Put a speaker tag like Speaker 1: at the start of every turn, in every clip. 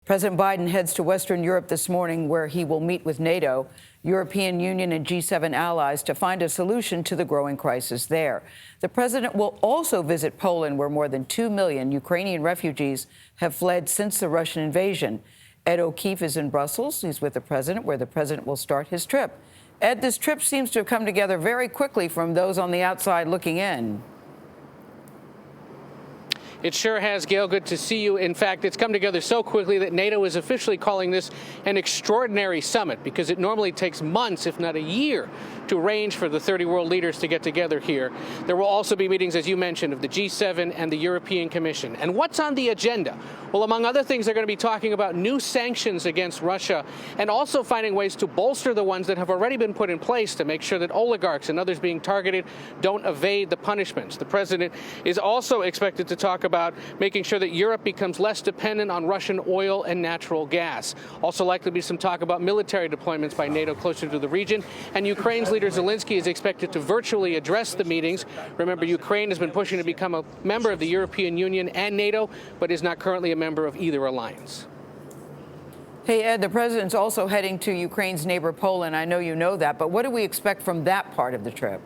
Speaker 1: President Biden heads to Western Europe this morning, where he will meet with NATO, European Union and G7 allies to find a solution to the growing crisis there. The president will also visit Poland, where more than 2 million Ukrainian refugees have fled since the Russian invasion. Ed O'Keefe is in Brussels. He's with the president, where the president will start his trip. Ed, this trip seems to have come together very quickly from those on the outside looking in.
Speaker 2: It sure has, Gayle. Good to see you. In fact, it's come together so quickly that NATO is officially calling this an extraordinary summit, because it normally takes months, if not a year, to arrange for the 30 world leaders to get together here. There will also be meetings, as you mentioned, of the G7 and the European Commission. And what's on the agenda? Well, among other things, they're going to be talking about new sanctions against Russia and also finding ways to bolster the ones that have already been put in place to make sure that oligarchs and others being targeted don't evade the punishments. The president is also expected to talk about making sure that Europe becomes less dependent on Russian oil and natural gas. Also likely to be some talk about military deployments by NATO closer to the region. And Ukraine's leader Zelensky is expected to virtually address the meetings. Remember, Ukraine has been pushing to become a member of the European Union and NATO, but is not currently a member of either alliance.
Speaker 1: Hey, Ed, the president's also heading to Ukraine's neighbor Poland. I know you know that, but what do we expect from that part of the trip?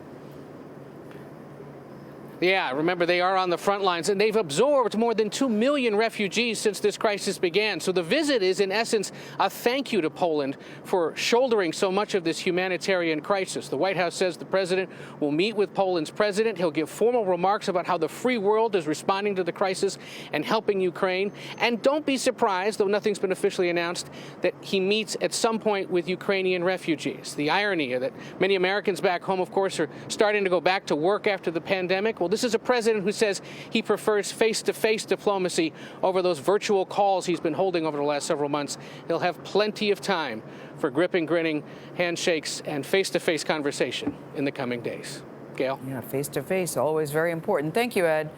Speaker 2: Yeah, remember, they are on the front lines, and they've absorbed more than 2 million refugees since this crisis began. So the visit is, in essence, a thank you to Poland for shouldering so much of this humanitarian crisis. The White House says the president will meet with Poland's president. He'll give formal remarks about how the free world is responding to the crisis and helping Ukraine. And don't be surprised, though nothing's been officially announced, that he meets at some point with Ukrainian refugees. The irony that many Americans back home, of course, are starting to go back to work after the pandemic. Well, this is a president who says he prefers face-to-face diplomacy over those virtual calls he's been holding over the last several months. He'll have plenty of time for gripping, grinning handshakes and face-to-face conversation in the coming days. Gayle?
Speaker 1: Yeah, face-to-face, always very important. Thank you, Ed.